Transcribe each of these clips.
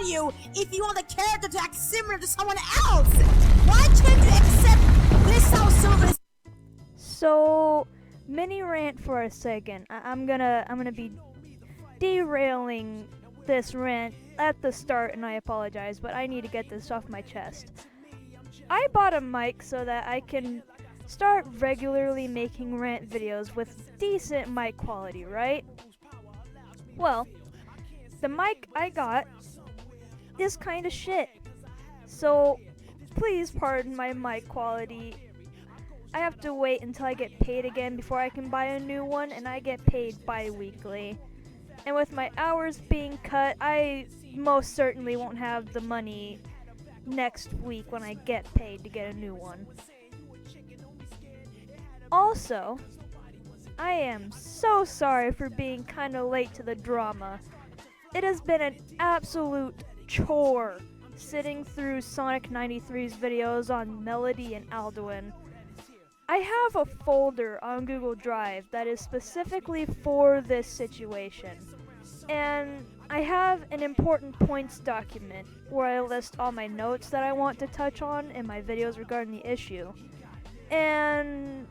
you if you want the character to act similar to someone else? Why can't you accept this how service? So, mini rant for a second. I'm gonna be derailing this rant at the start, and I apologize, but I need to get this off my chest. I bought a mic so that I can start regularly making rant videos with decent mic quality, right? Well, the mic I got is kinda shit. So, please pardon my mic quality. I have to wait until I get paid again before I can buy a new one, and I get paid bi-weekly. And with my hours being cut, I most certainly won't have the money next week when I get paid to get a new one. Also, I am so sorry for being kinda late to the drama. It has been an absolute chore sitting through Sonic93's videos on Melody and Alduin. I have a folder on Google Drive that is specifically for this situation, and I have an important points document where I list all my notes that I want to touch on in my videos regarding the issue. And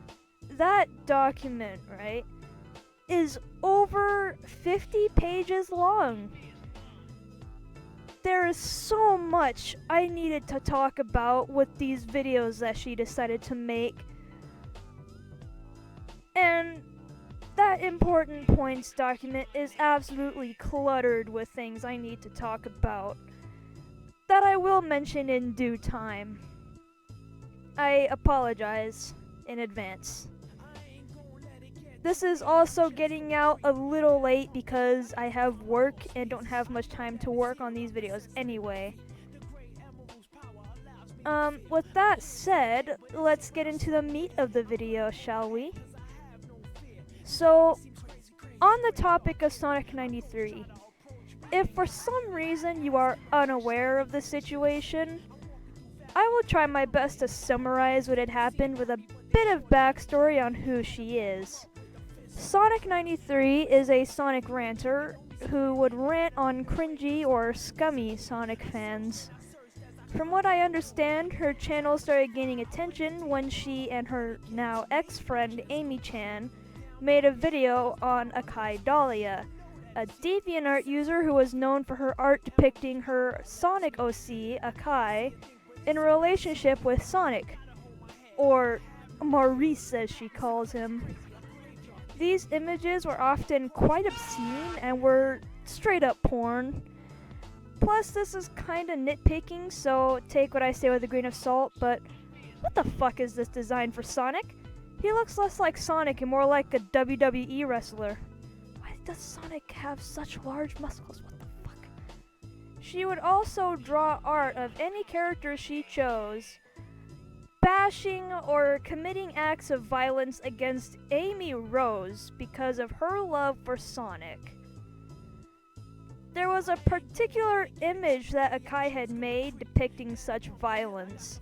that document, right, is over 50 pages long. There is so much I needed to talk about with these videos that she decided to make. And that important points document is absolutely cluttered with things I need to talk about that I will mention in due time. I apologize in advance. This is also getting out a little late because I have work and don't have much time to work on these videos anyway. With that said, let's get into the meat of the video, shall we? So, on the topic of Sonic93, if for some reason you are unaware of the situation, I will try my best to summarize what had happened with a bit of backstory on who she is. Sonic93 is a Sonic ranter who would rant on cringy or scummy Sonic fans. From what I understand, her channel started gaining attention when she and her now ex-friend Amy-chan made a video on Akai Dahlia, a DeviantArt user who was known for her art depicting her Sonic OC, Akai, in a relationship with Sonic, or Maurice as she calls him. These images were often quite obscene and were straight up porn. Plus, this is kinda nitpicking, so take what I say with a grain of salt, but what the fuck is this design for Sonic? He looks less like Sonic and more like a WWE wrestler. Why does Sonic have such large muscles? What the fuck? She would also draw art of any character she chose, bashing or committing acts of violence against Amy Rose because of her love for Sonic. There was a particular image that Akai had made depicting such violence.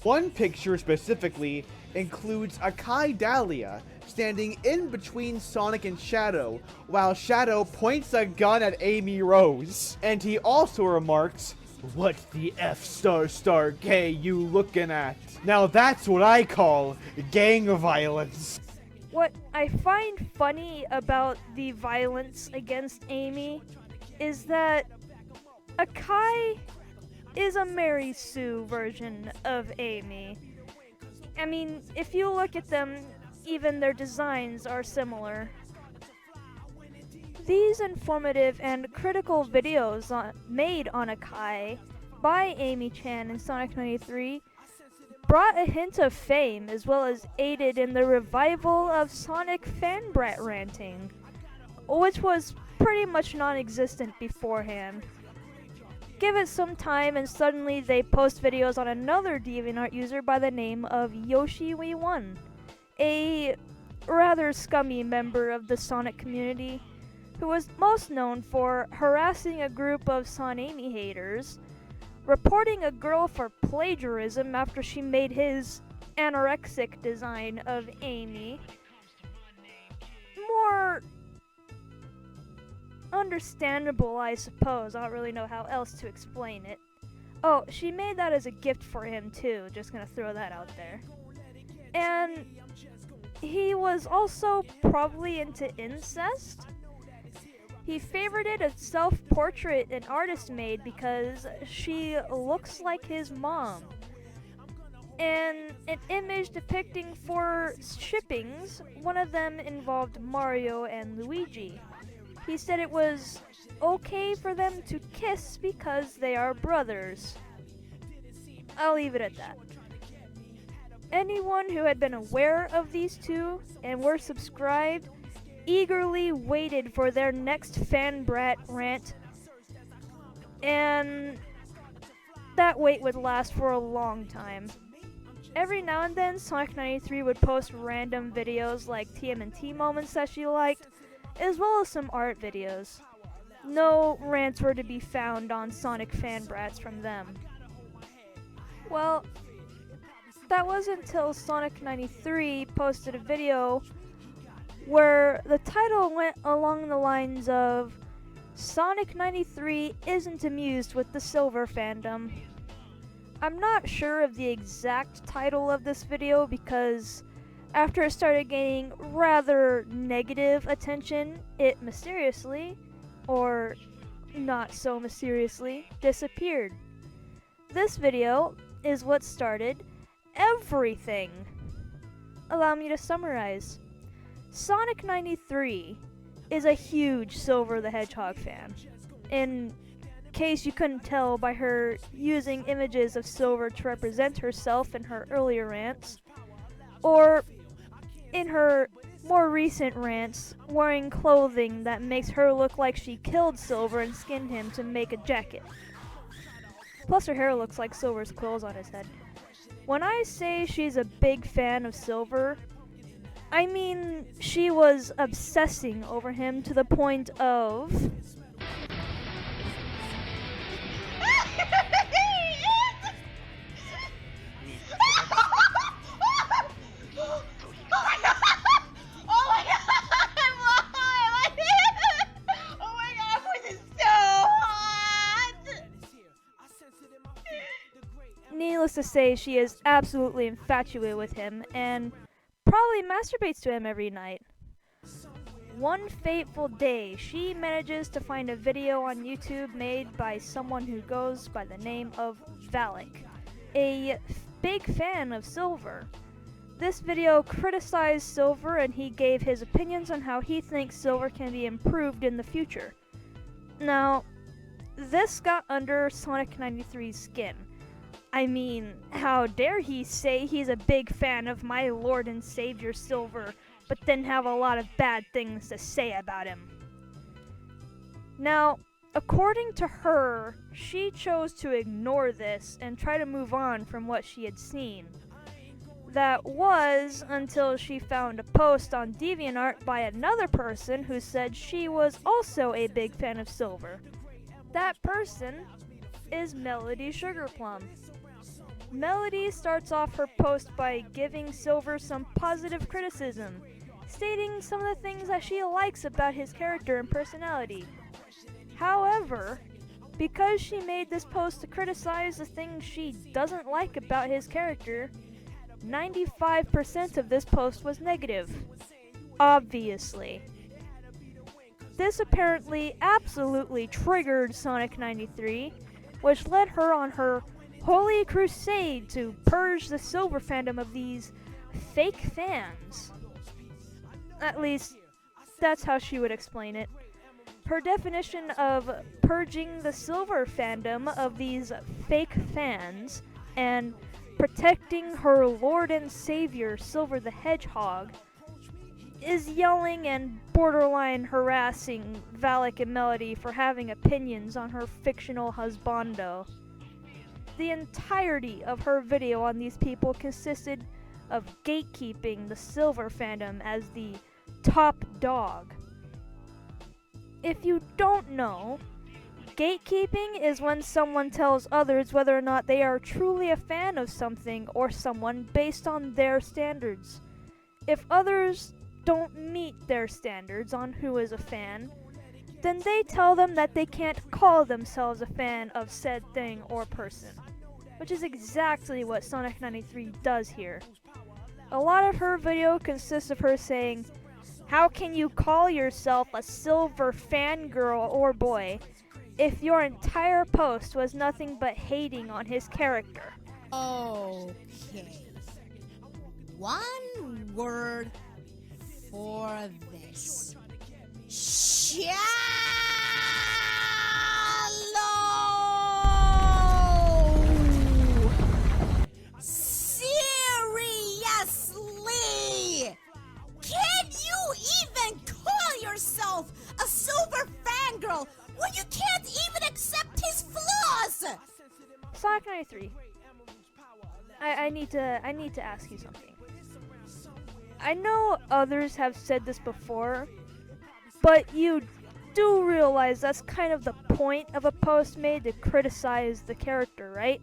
One picture specifically includes Akai Dahlia standing in between Sonic and Shadow, while Shadow points a gun at Amy Rose. And he also remarks, "What the F star K you looking at?" Now that's what I call gang violence. What I find funny about the violence against Amy is that Akai is a Mary Sue version of Amy. I mean, if you look at them, even their designs are similar. These informative and critical videos made on Akai by Amy-chan and Sonic93 brought a hint of fame as well as aided in the revival of Sonic fanbrat ranting, which was pretty much non-existent beforehand. Give it some time and suddenly they post videos on another DeviantArt user by the name of YoshiWe1, a rather scummy member of the Sonic community who was most known for harassing a group of Sonamy haters, reporting a girl for plagiarism after she made his anorexic design of understandable, I suppose. I don't really know how else to explain it. Oh, she made that as a gift for him too, just gonna throw that out there. And he was also probably into incest. He favorited a self-portrait an artist made because she looks like his mom. And an image depicting 4 shippings, one of them involved Mario and Luigi. He said it was okay for them to kiss because they are brothers. I'll leave it at that. Anyone who had been aware of these two and were subscribed eagerly waited for their next fan brat rant, and that wait would last for a long time. Every now and then, Sonic93 would post random videos like TMNT moments that she liked, as well as some art videos. No rants were to be found on Sonic fanbrats from them. Well, that wasn't until Sonic93 posted a video where the title went along the lines of Sonic93 isn't amused with the Silver fandom. I'm not sure of the exact title of this video because after it started gaining rather negative attention, it mysteriously, or not so mysteriously, disappeared. This video is what started everything. Allow me to summarize. Sonic93 is a huge Silver the Hedgehog fan. In case you couldn't tell by her using images of Silver to represent herself in her earlier rants, or in her more recent rants, wearing clothing that makes her look like she killed Silver and skinned him to make a jacket. Plus her hair looks like Silver's quills on his head. When I say she's a big fan of Silver, I mean she was obsessing over him to the point of needless to say, she is absolutely infatuated with him and probably masturbates to him every night. One fateful day, she manages to find a video on YouTube made by someone who goes by the name of Valak, a big fan of Silver. This video criticized Silver and he gave his opinions on how he thinks Silver can be improved in the future. Now, this got under Sonic93's skin. I mean, how dare he say he's a big fan of my Lord and Savior Silver, but then have a lot of bad things to say about him. Now, according to her, she chose to ignore this and try to move on from what she had seen. That was until she found a post on DeviantArt by another person who said she was also a big fan of Silver. That person is Melody Sugarplum. Melody starts off her post by giving Silver some positive criticism, stating some of the things that she likes about his character and personality. However, because she made this post to criticize the things she doesn't like about his character, 95% of this post was negative. Obviously. This apparently absolutely triggered Sonic93, which led her on her holy crusade to purge the Silver fandom of these fake fans. At least, that's how she would explain it. Her definition of purging the Silver fandom of these fake fans and protecting her Lord and Savior Silver the Hedgehog is yelling and borderline harassing Valak and Melody for having opinions on her fictional husbando. The entirety of her video on these people consisted of gatekeeping the Silver fandom as the top dog. If you don't know, gatekeeping is when someone tells others whether or not they are truly a fan of something or someone based on their standards. If others don't meet their standards on who is a fan, then they tell them that they can't call themselves a fan of said thing or person, which is exactly what Sonic93 does here. A lot of her video consists of her saying, "How can you call yourself a silver fangirl or boy if your entire post was nothing but hating on his character?" Okay. One word for this. Shallow! Seriously! Can you even call yourself a silver fangirl when you can't even accept his flaws? Sonic93, I need to ask you something. I know others have said this before, but you do realize that's kind of the point of a post made to criticize the character, right?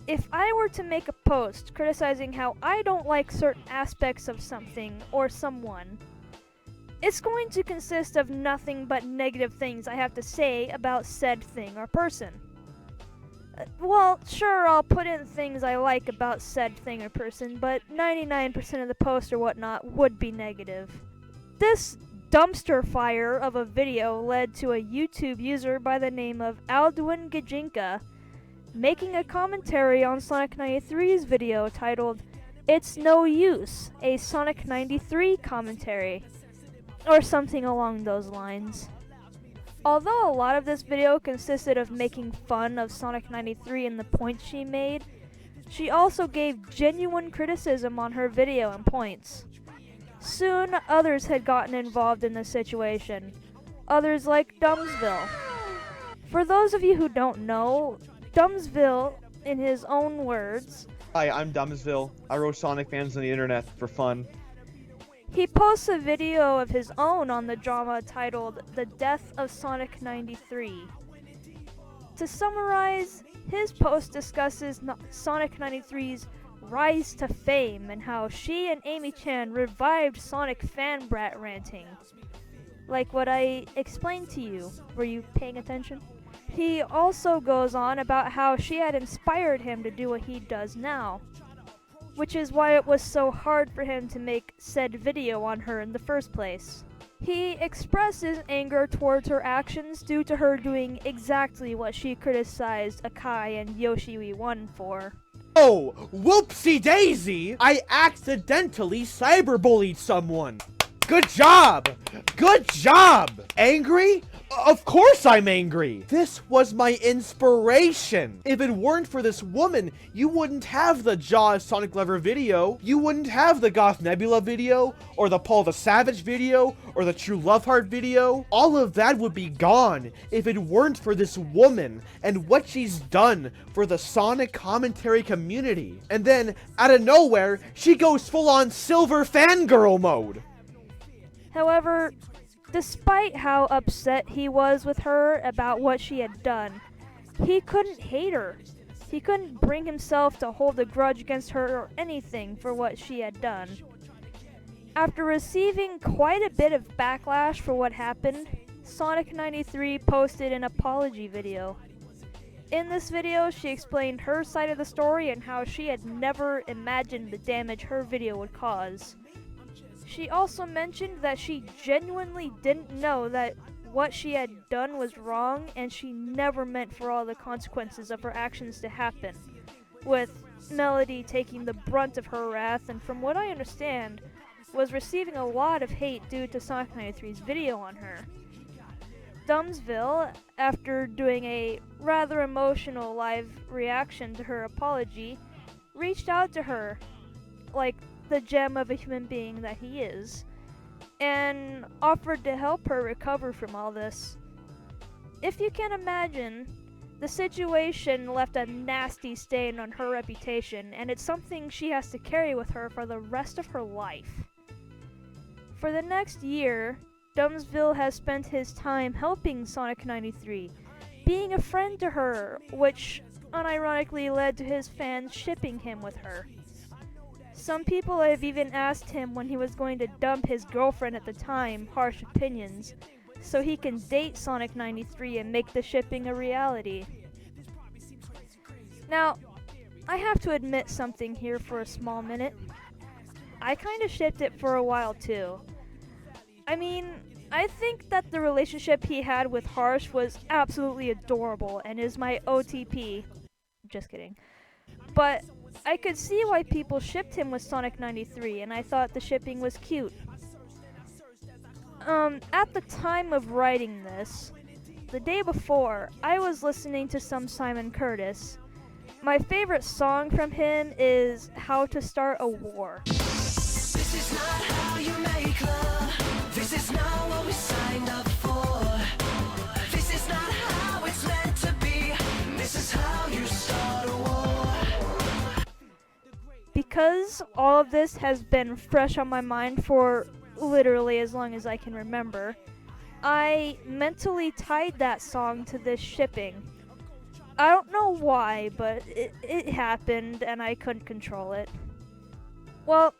If I were to make a post criticizing how I don't like certain aspects of something or someone, it's going to consist of nothing but negative things I have to say about said thing or person. Well, sure, I'll put in things I like about said thing or person, but 99% of the post or whatnot would be negative. This dumpster fire of a video led to a YouTube user by the name of Aldwin Gajinka making a commentary on Sonic93's video titled "It's No Use, a Sonic93 commentary," or something along those lines. Although a lot of this video consisted of making fun of Sonic93 and the points she made, she also gave genuine criticism on her video and points. Soon, others had gotten involved in the situation. Others like Dumbsville. For those of you who don't know, Dumbsville, in his own words... Hi, I'm Dumbsville. I roast Sonic fans on the internet for fun. He posts a video of his own on the drama titled "The Death of Sonic93." To summarize, his post discusses Sonic93's rise to fame and how she and Amy Chan revived Sonic fan brat ranting. Like what I explained to you. Were you paying attention? He also goes on about how she had inspired him to do what he does now, which is why it was so hard for him to make said video on her in the first place. He expresses anger towards her actions due to her doing exactly what she criticized Akai and Yoshi-1 for. Oh, whoopsie daisy! I accidentally cyberbullied someone! Good job! Good job! Angry? Of course I'm angry! This was my inspiration! If it weren't for this woman, you wouldn't have the Jaws Sonic Lover video, you wouldn't have the Goth Nebula video, or the Paul the Savage video, or the True Love Heart video. All of that would be gone if it weren't for this woman and what she's done for the Sonic commentary community. And then, out of nowhere, she goes full-on silver fangirl mode! However, despite how upset he was with her about what she had done, he couldn't hate her. He couldn't bring himself to hold a grudge against her or anything for what she had done. After receiving quite a bit of backlash for what happened, Sonic93 posted an apology video. In this video, she explained her side of the story and how she had never imagined the damage her video would cause. She also mentioned that she genuinely didn't know that what she had done was wrong, and she never meant for all the consequences of her actions to happen, with Melody taking the brunt of her wrath, and from what I understand, was receiving a lot of hate due to Sonic93's video on her. Dumbsville, after doing a rather emotional live reaction to her apology, reached out to her, like the gem of a human being that he is, and offered to help her recover from all this. If you can imagine, the situation left a nasty stain on her reputation, and it's something she has to carry with her for the rest of her life. For the next year, Dumbsville has spent his time helping Sonic93, being a friend to her, which unironically led to his fans shipping him with her. Some people have even asked him when he was going to dump his girlfriend at the time harsh opinions, so he can date Sonic93 and make the shipping a reality. Now, I have to admit something here for a small minute. I kinda shipped it for a while too. I mean, I think that the relationship he had with Harsh was absolutely adorable and is my OTP. Just kidding. But I could see why people shipped him with Sonic93, and I thought the shipping was cute. At the time of writing this, the day before, I was listening to some Simon Curtis. My favorite song from him is How to Start a War. This is not how you make love. This is not what we signed up for. This is not how it's meant to be. This is how you start a war. Because all of this has been fresh on my mind for literally as long as I can remember, I mentally tied that song to this shipping. I don't know why, but it happened and I couldn't control it. Well,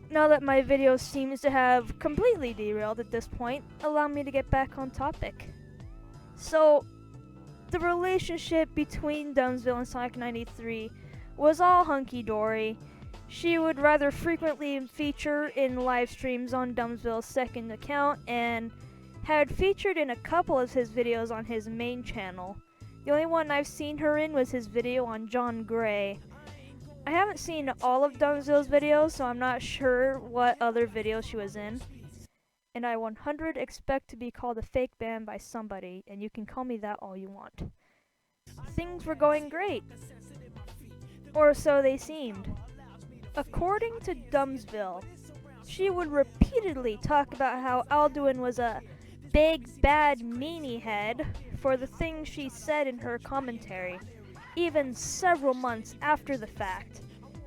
now that my video seems to have completely derailed at this point, allow me to get back on topic. So, the relationship between Dumbsville and Sonic93 was all hunky-dory. She would rather frequently feature in live streams on Dumbsville's second account and had featured in a couple of his videos on his main channel. The only one I've seen her in was his video on John Gray. I haven't seen all of Dumbsville's videos, so I'm not sure what other videos she was in. And I 100 expect to be called a fake ban by somebody, and you can call me that all you want. Things were going great. Or so they seemed. According to Dumbsville, she would repeatedly talk about how Alduin was a big bad meanie head for the things she said in her commentary, even several months after the fact,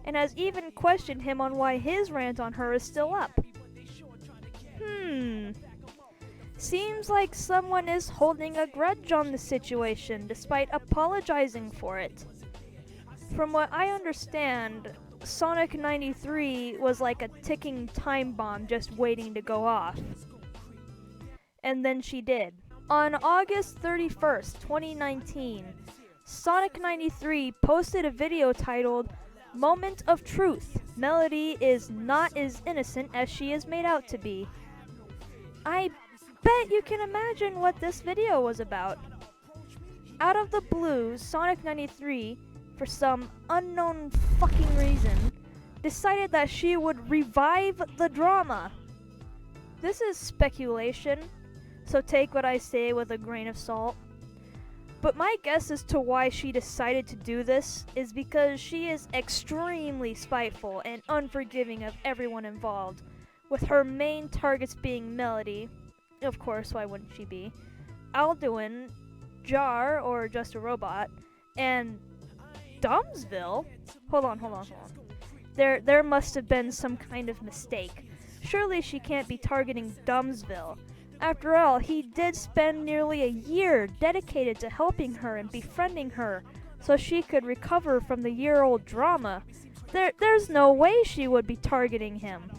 and has even questioned him on why his rant on her is still up. Seems like someone is holding a grudge on the situation despite apologizing for it. From what I understand, Sonic93 was like a ticking time bomb just waiting to go off. And then she did. On August 31st, 2019, Sonic93 posted a video titled Moment of Truth. Melody is not as innocent as she is made out to be. I bet you can imagine what this video was about. Out of the blue, Sonic93, for some unknown fucking reason, decided that she would revive the drama. This is speculation, so take what I say with a grain of salt. But my guess as to why she decided to do this is because she is extremely spiteful and unforgiving of everyone involved, with her main targets being Melody, of course, why wouldn't she be, Alduin, Jar, or Just a Robot, and Dumbsville? Hold on. There must have been some kind of mistake. Surely she can't be targeting Dumbsville. After all, he did spend nearly a year dedicated to helping her and befriending her so she could recover from the year-old drama. There's no way she would be targeting him.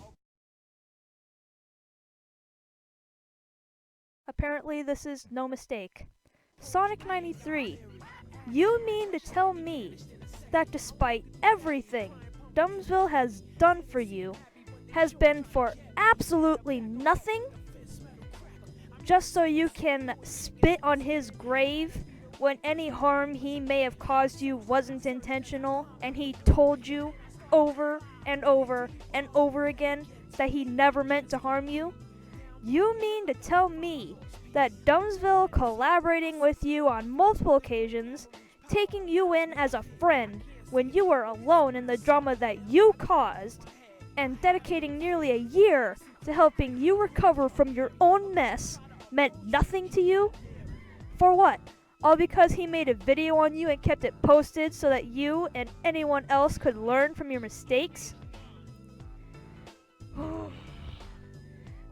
Apparently this is no mistake. Sonic93, you mean to tell me that despite everything Dumbsville has done for you, has been for absolutely nothing? Just so you can spit on his grave when any harm he may have caused you wasn't intentional, and he told you over and over and over again that he never meant to harm you? You mean to tell me that Dumbsville collaborating with you on multiple occasions, taking you in as a friend when you were alone in the drama that you caused, and dedicating nearly a year to helping you recover from your own mess meant nothing to you? For what? All because he made a video on you and kept it posted so that you and anyone else could learn from your mistakes?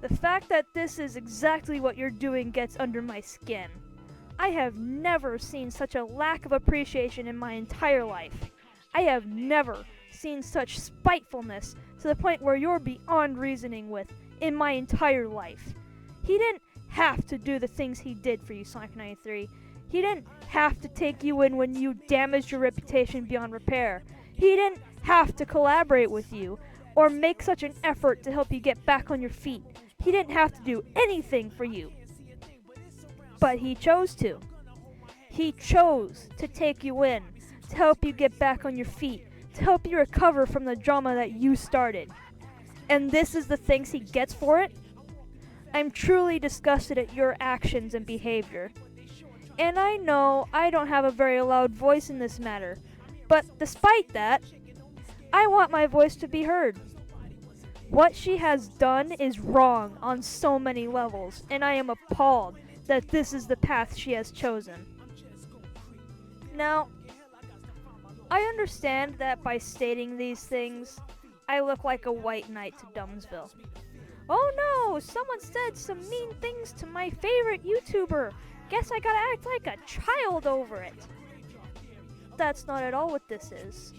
The fact that this is exactly what you're doing gets under my skin. I have never seen such a lack of appreciation in my entire life. I have never seen such spitefulness to the point where you're beyond reasoning with in my entire life. He didn't have to do the things he did for you, Sonic93. He didn't have to take you in when you damaged your reputation beyond repair. He didn't have to collaborate with you or make such an effort to help you get back on your feet. He didn't have to do anything for you. But he chose to. He chose to take you in, to help you get back on your feet, to help you recover from the drama that you started. And this is the thanks he gets for it? I'm truly disgusted at your actions and behavior. And I know I don't have a very loud voice in this matter, but despite that, I want my voice to be heard. What she has done is wrong on so many levels, and I am appalled that this is the path she has chosen. Now, I understand that by stating these things, I look like a white knight to Dumbsville. Oh no, someone said some mean things to my favorite YouTuber. Guess I gotta act like a child over it. That's not at all what this is.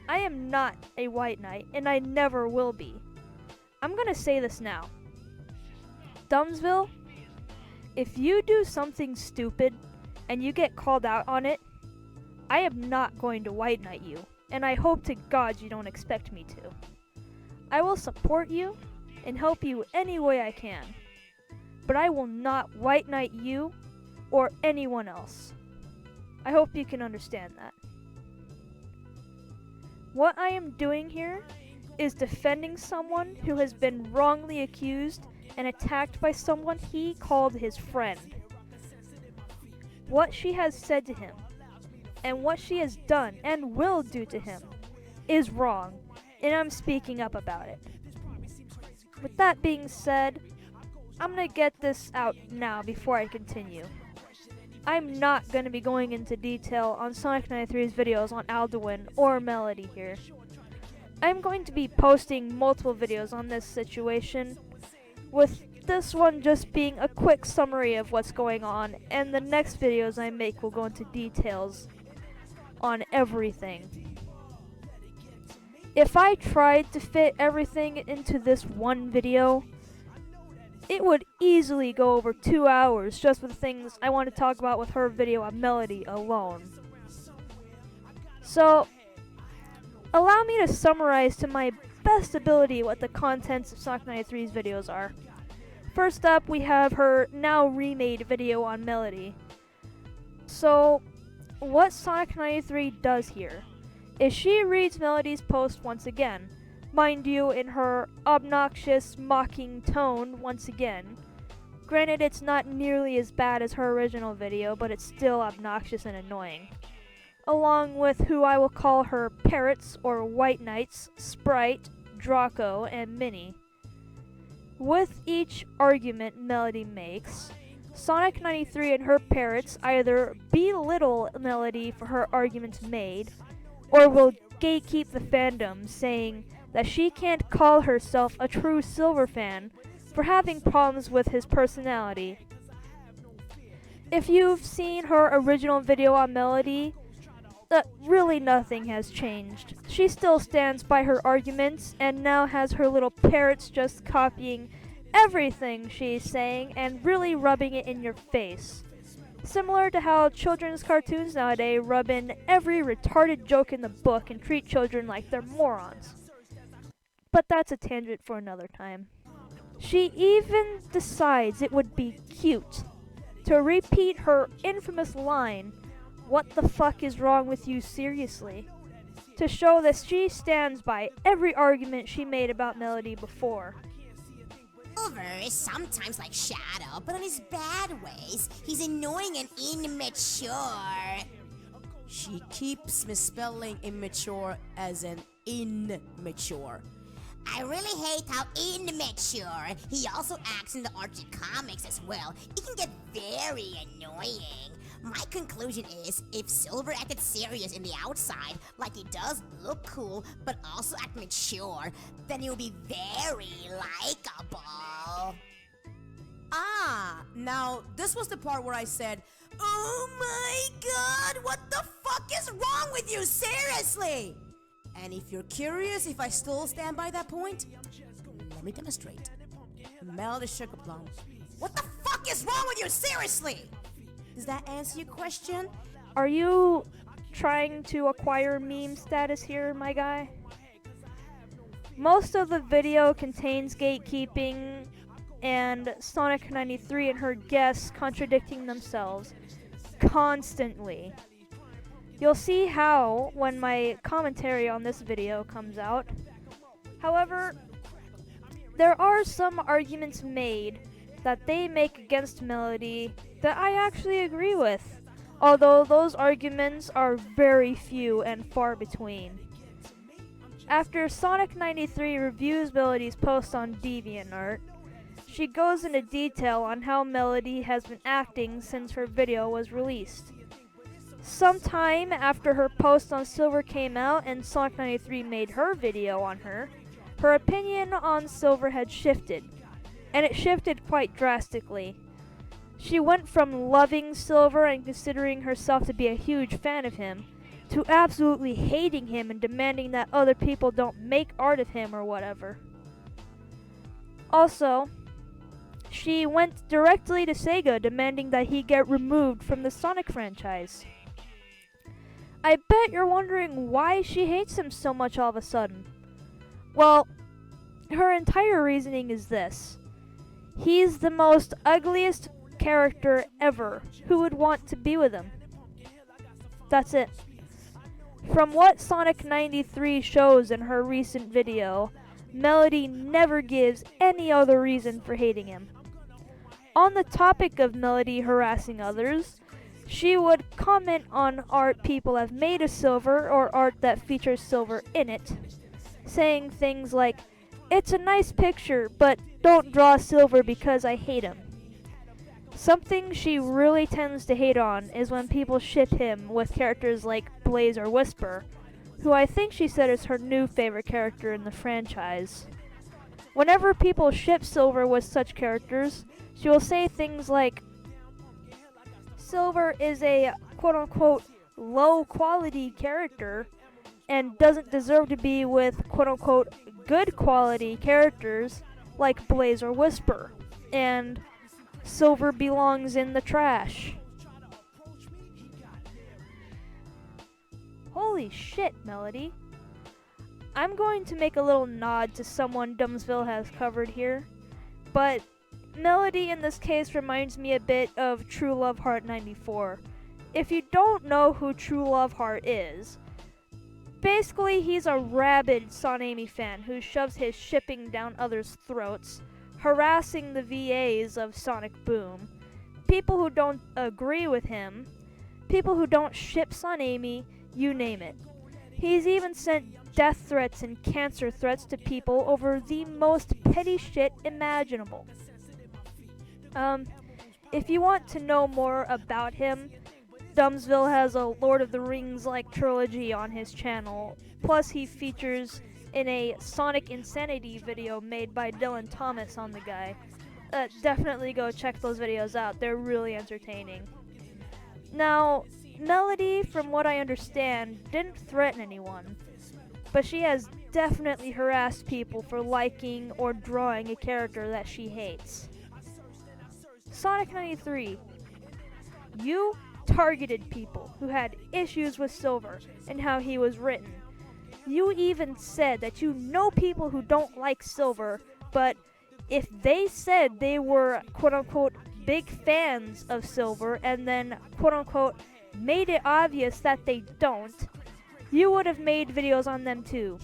I am not a white knight, and I never will be. I'm gonna say this now. Dumbsville, if you do something stupid and you get called out on it, I am not going to white knight you, and I hope to God you don't expect me to. I will support you and help you any way I can, but I will not white knight you or anyone else. I hope you can understand that. What I am doing here is defending someone who has been wrongly accused and attacked by someone he called his friend. What she has said to him, and what she has done and will do to him, is wrong, and I'm speaking up about it. With that being said, I'm gonna get this out now before I continue. I'm not gonna be going into detail on Sonic93's videos on Alduin or Melody here. I'm going to be posting multiple videos on this situation, with this one just being a quick summary of what's going on, and the next videos I make will go into details on everything. If I tried to fit everything into this one video, it would easily go over 2 hours just with things I want to talk about with her video on Melody alone. So, allow me to summarize to my best ability what the contents of Sonic93's videos are. First up, we have her now remade video on Melody. So, what Sonic93 does here is she reads Melody's post once again, mind you, in her obnoxious, mocking tone once again. Granted, it's not nearly as bad as her original video, but it's still obnoxious and annoying. Along with who I will call her parrots or white knights, Sprite, Draco, and Minnie. With each argument Melody makes, Sonic93 and her parrots either belittle Melody for her arguments made, or will gatekeep the fandom, saying that she can't call herself a true Silver fan for having problems with his personality. If you've seen her original video on Melody, really nothing has changed. She still stands by her arguments and now has her little parrots just copying everything she's saying and really rubbing it in your face. Similar to how children's cartoons nowadays rub in every retarded joke in the book and treat children like they're morons. But that's a tangent for another time. She even decides it would be cute to repeat her infamous line, "What the fuck is wrong with you, seriously?" to show that she stands by every argument she made about Melody before. Silver is sometimes like Shadow, but in his bad ways. He's annoying and immature. She keeps misspelling immature as an immature. I really hate how immature he also acts in the Archie comics as well. It can get very annoying. My conclusion is, if Silver acted serious in the outside, like he does look cool, but also act mature, then he will be very likable. Now this was the part where I said, "Oh my god, what the fuck is wrong with you, seriously?" And if you're curious if I still stand by that point, let me demonstrate. Melody Sugarplum What the fuck is wrong with you, seriously? Does that answer your question? Are you trying to acquire meme status here, my guy? Most of the video contains gatekeeping and Sonic93 and her guests contradicting themselves constantly. You'll see how when my commentary on this video comes out. However, there are some arguments made that they make against Melody that I actually agree with, although those arguments are very few and far between. After Sonic93 reviews Melody's post on DeviantArt, she goes into detail on how Melody has been acting since her video was released. Sometime after her post on Silver came out and Sonic93 made her video on her opinion on Silver had shifted, and it shifted quite drastically. She went from loving Silver and considering herself to be a huge fan of him, to absolutely hating him and demanding that other people don't make art of him or whatever. Also, she went directly to Sega demanding that he get removed from the Sonic franchise. I bet you're wondering why she hates him so much all of a sudden. Well, her entire reasoning is this. He's the most ugliest character ever. Who would want to be with him? That's it. From what Sonic93 shows in her recent video, Melody never gives any other reason for hating him. On the topic of Melody harassing others, she would comment on art people have made of Silver or art that features Silver in it, saying things like, "It's a nice picture, but don't draw Silver because I hate him." Something she really tends to hate on is when people ship him with characters like Blaze or Whisper, who I think she said is her new favorite character in the franchise. Whenever people ship Silver with such characters, she will say things like, "Silver is a quote-unquote low-quality character and doesn't deserve to be with quote-unquote good-quality characters like Blaze or Whisper," and "Silver belongs in the trash." Holy shit, Melody. I'm going to make a little nod to someone Dumbsville has covered here, but Melody in this case reminds me a bit of True Love Heart 94. If you don't know who True Love Heart is, basically he's a rabid Sonamy fan who shoves his shipping down others' throats, harassing the VAs of Sonic Boom, people who don't agree with him, people who don't ship Sonamy, you name it. He's even sent death threats and cancer threats to people over the most petty shit imaginable. If you want to know more about him, Dumbsville has a Lord of the Rings-like trilogy on his channel, plus he features in a Sonic Insanity video made by Dylan Thomas on the guy. Definitely go check those videos out, they're really entertaining. Now, Melody, from what I understand, didn't threaten anyone, but she has definitely harassed people for liking or drawing a character that she hates. Sonic93, you targeted people who had issues with Silver and how he was written. You even said that you know people who don't like Silver, but if they said they were quote-unquote big fans of Silver and then quote-unquote made it obvious that they don't, you would have made videos on them too.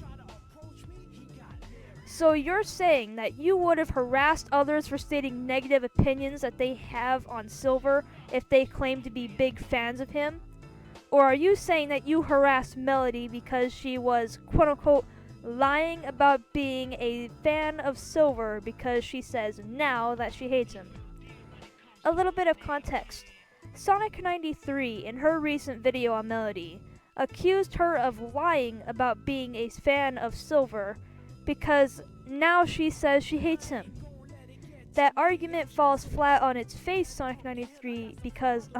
So you're saying that you would have harassed others for stating negative opinions that they have on Silver if they claim to be big fans of him? Or are you saying that you harassed Melody because she was quote-unquote lying about being a fan of Silver because she says now that she hates him? A little bit of context. Sonic93, in her recent video on Melody, accused her of lying about being a fan of Silver because now she says she hates him. That argument falls flat on its face, Sonic93, because,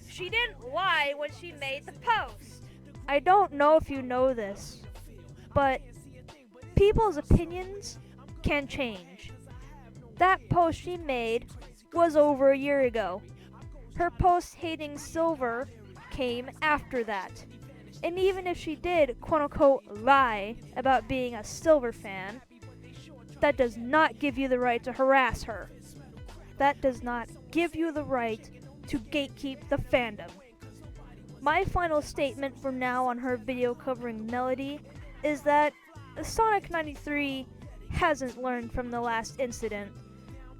she didn't lie when she made the post. I don't know if you know this, but people's opinions can change. That post she made was over a year ago. Her post hating Silver came after that. And even if she did, quote unquote, lie about being a Silver fan, that does not give you the right to harass her. That does not give you the right to gatekeep the fandom. My final statement from now on her video covering Melody is that Sonic93 hasn't learned from the last incident.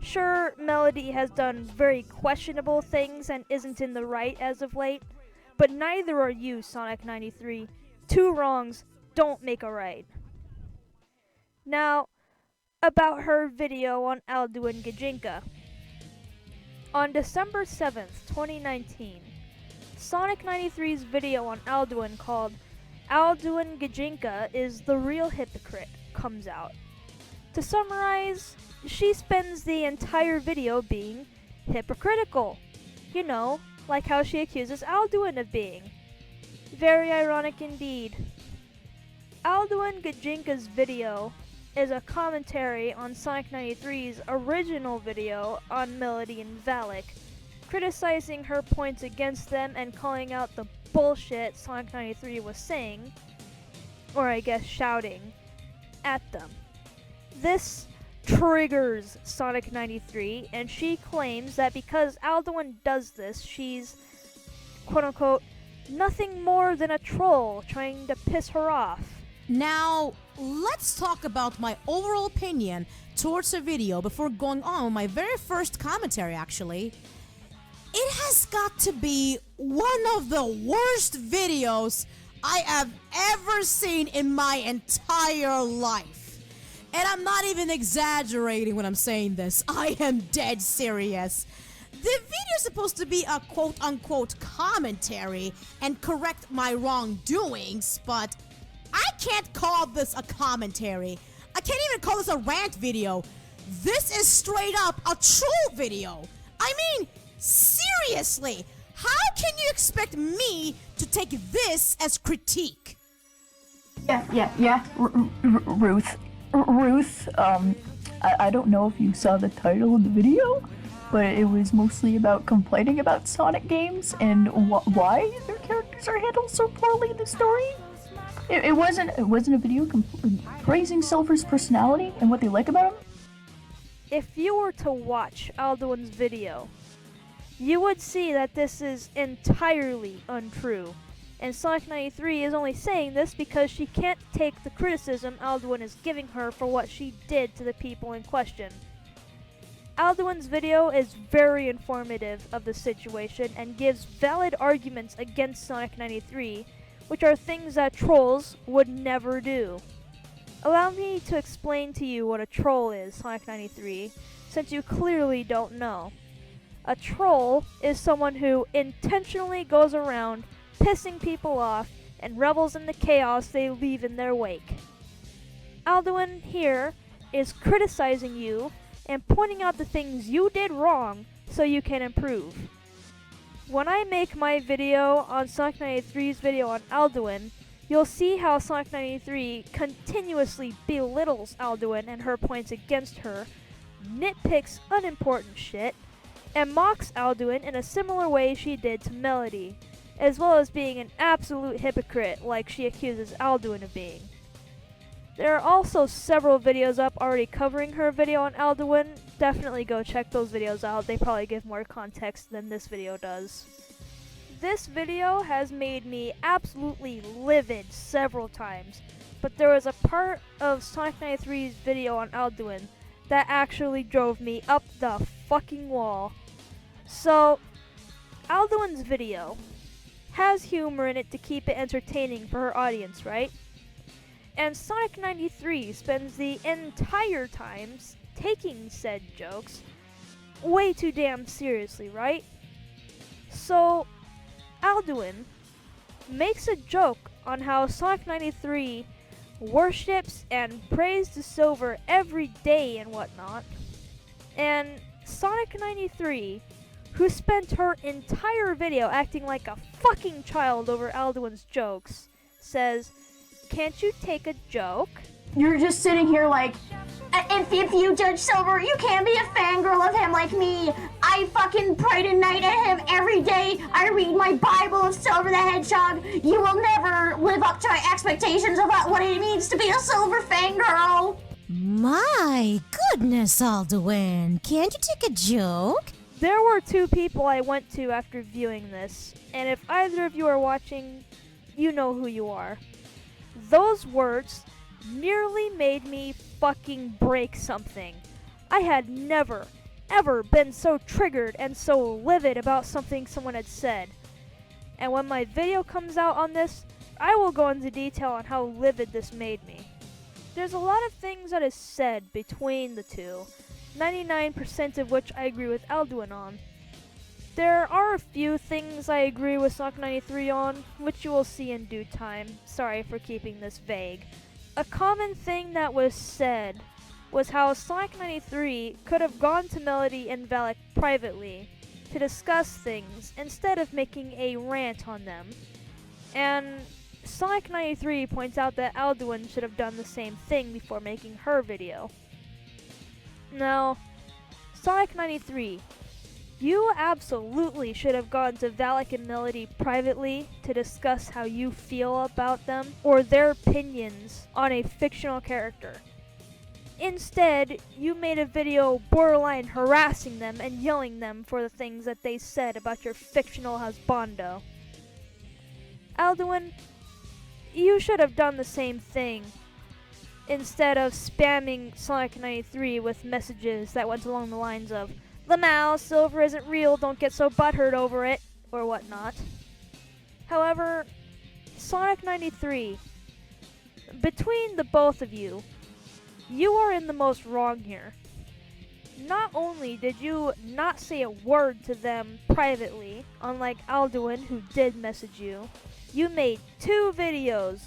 Sure, Melody has done very questionable things and isn't in the right as of late, but neither are you, Sonic93. Two wrongs don't make a right. Now, about her video on Alduin Gajinka. On December 7th, 2019, Sonic93's video on Alduin called Alduin Gajinka is the Real Hypocrite comes out. To summarize, she spends the entire video being hypocritical. You know, like how she accuses Alduin of being. Very ironic indeed. Alduin Gajinka's video is a commentary on Sonic93's original video on Melody and Valak, criticizing her points against them and calling out the bullshit Sonic93 was saying, or I guess shouting, at them. This triggers Sonic93, and she claims that because Alduin does this, she's, quote-unquote, nothing more than a troll trying to piss her off. Now, let's talk about my overall opinion towards the video before going on with my very first commentary, actually. It has got to be one of the worst videos I have ever seen in my entire life. And I'm not even exaggerating when I'm saying this. I am dead serious. The video is supposed to be a quote-unquote commentary and correct my wrongdoings, but I can't call this a commentary. I can't even call this a rant video. This is straight up a troll video. I mean, seriously, how can you expect me to take this as critique? Yeah. Ruth, I don't know if you saw the title of the video, but it was mostly about complaining about Sonic games and why their characters are handled so poorly in the story. It wasn't a video praising Silver's personality and what they like about him. If you were to watch Alduin's video, you would see that this is entirely untrue. And Sonic93 is only saying this because she can't take the criticism Alduin is giving her for what she did to the people in question. Alduin's video is very informative of the situation and gives valid arguments against Sonic93, which are things that trolls would never do. Allow me to explain to you what a troll is, Sonic93, since you clearly don't know. A troll is someone who intentionally goes around pissing people off and revels in the chaos they leave in their wake. Alduin here is criticizing you and pointing out the things you did wrong so you can improve. When I make my video on Sonic93's video on Alduin, you'll see how Sonic93 continuously belittles Alduin and her points against her, nitpicks unimportant shit, and mocks Alduin in a similar way she did to Melody, as well as being an absolute hypocrite like she accuses Alduin of being. There are also several videos up already covering her video on Alduin. Definitely go check those videos out. They probably give more context than this video does. This video has made me absolutely livid several times, but there was a part of Sonic93's video on Alduin that actually drove me up the fucking wall. So, Alduin's video has humor in it to keep it entertaining for her audience, right? And Sonic93 spends the entire time taking said jokes way too damn seriously, right? So, Alduin makes a joke on how Sonic93 worships and prays to Silver every day and whatnot. And Sonic93, who spent her entire video acting like a fucking child over Alduin's jokes, says, "Can't you take a joke?" You're just sitting here like, If you judge Silver, you can't be a fangirl of him like me. I fucking pray to night at him every day. I read my Bible of Silver the Hedgehog. You will never live up to my expectations about what it means to be a Silver fangirl. My goodness, Alduin. Can't you take a joke? There were 2 people I went to after viewing this, and if either of you are watching, you know who you are. Those words nearly made me fucking break something. I had never, ever been so triggered and so livid about something someone had said. And when my video comes out on this, I will go into detail on how livid this made me. There's a lot of things that is said between the two, 99% of which I agree with Alduin on. There are a few things I agree with Sonic93 on, which you will see in due time. Sorry for keeping this vague. A common thing that was said was how Sonic93 could have gone to Melody and Valak privately to discuss things instead of making a rant on them. And Sonic93 points out that Alduin should have done the same thing before making her video. Now, Sonic93, you absolutely should have gone to Valak and Melody privately to discuss how you feel about them or their opinions on a fictional character. Instead, you made a video borderline harassing them and yelling them for the things that they said about your fictional husbando. Alduin, you should have done the same thing instead of spamming Sonic93 with messages that went along the lines of "Lamau, Silver isn't real, don't get so butthurt over it," or whatnot. However, Sonic93, between the both of you, you are in the most wrong here. Not only did you not say a word to them privately, unlike Alduin who did message you, you made 2 videos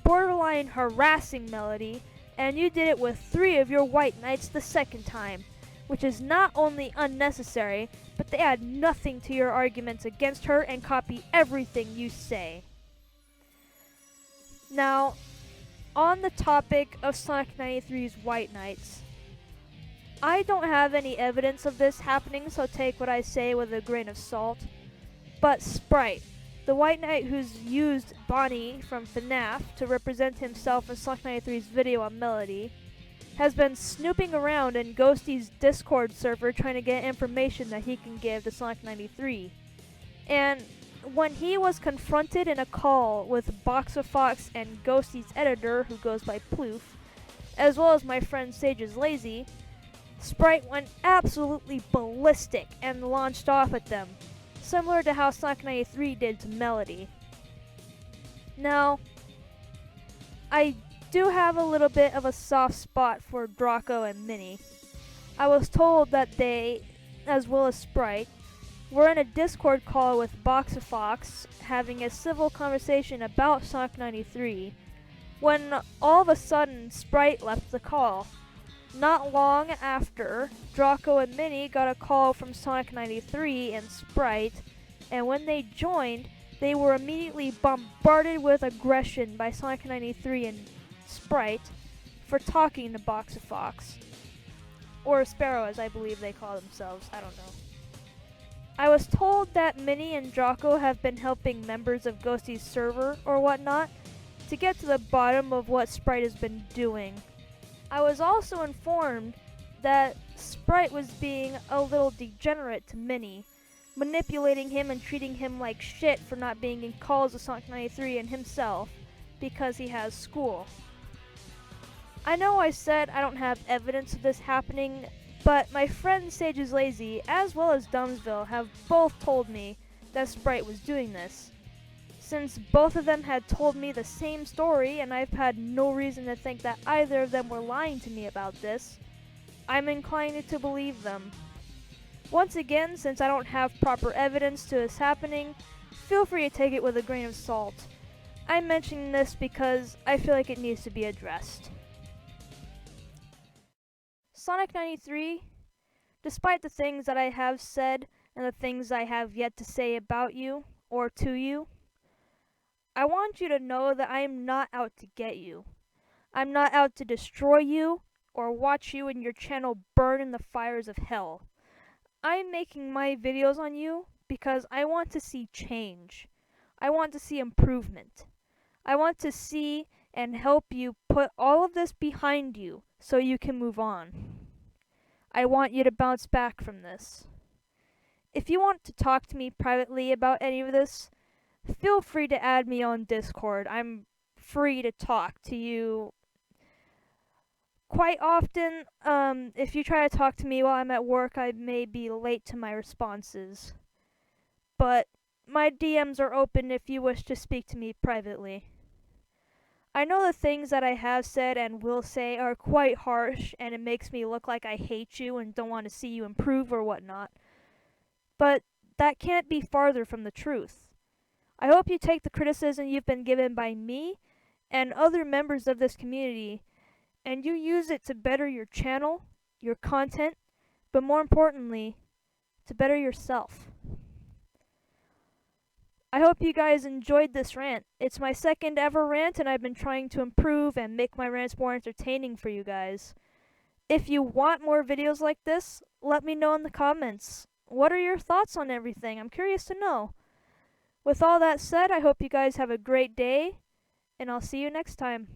borderline harassing Melody, and you did it with 3 of your White Knights the second time, which is not only unnecessary, but they add nothing to your arguments against her and copy everything you say. Now, on the topic of Sonic93's White Knights, I don't have any evidence of this happening, so take what I say with a grain of salt, but Sprite, the White Knight who's used Bonnie from FNAF to represent himself in Sonic93's video on Melody, has been snooping around in Ghosty's Discord server trying to get information that he can give to Sonic93. And when he was confronted in a call with Boxer Fox and Ghosty's editor, who goes by Ploof, as well as my friend Sage's Lazy, Sprite went absolutely ballistic and launched off at them, similar to how Sonic93 did to Melody. Now, I do have a little bit of a soft spot for Draco and Minnie. I was told that they, as well as Sprite, were in a Discord call with Boxer Fox having a civil conversation about Sonic93 when all of a sudden Sprite left the call. Not long after, Draco and Minnie got a call from Sonic93 and Sprite, and when they joined, they were immediately bombarded with aggression by Sonic93 and Sprite for talking to Boxer Fox. Or Sparrow, as I believe they call themselves, I don't know. I was told that Minnie and Draco have been helping members of Ghosty's server, or whatnot, to get to the bottom of what Sprite has been doing. I was also informed that Sprite was being a little degenerate to Minnie, manipulating him and treating him like shit for not being in calls with Sonic93 and himself, because he has school. I know I said I don't have evidence of this happening, but my friend Sage's Lazy, as well as Dumbsville, have both told me that Sprite was doing this. Since both of them had told me the same story, and I've had no reason to think that either of them were lying to me about this, I'm inclined to believe them. Once again, since I don't have proper evidence to this happening, feel free to take it with a grain of salt. I'm mentioning this because I feel like it needs to be addressed. Sonic93, despite the things that I have said and the things I have yet to say about you, or to you, I want you to know that I am not out to get you. I'm not out to destroy you or watch you and your channel burn in the fires of hell. I'm making my videos on you because I want to see change. I want to see improvement. I want to see and help you put all of this behind you so you can move on. I want you to bounce back from this. If you want to talk to me privately about any of this, feel free to add me on Discord. I'm free to talk to you quite often. If you try to talk to me while I'm at work, I may be late to my responses. But my DMs are open if you wish to speak to me privately. I know the things that I have said and will say are quite harsh, and it makes me look like I hate you and don't want to see you improve or whatnot. But that can't be farther from the truth. I hope you take the criticism you've been given by me and other members of this community, and you use it to better your channel, your content, but more importantly, to better yourself. I hope you guys enjoyed this rant. It's my second ever rant, and I've been trying to improve and make my rants more entertaining for you guys. If you want more videos like this, let me know in the comments. What are your thoughts on everything? I'm curious to know. With all that said, I hope you guys have a great day, and I'll see you next time.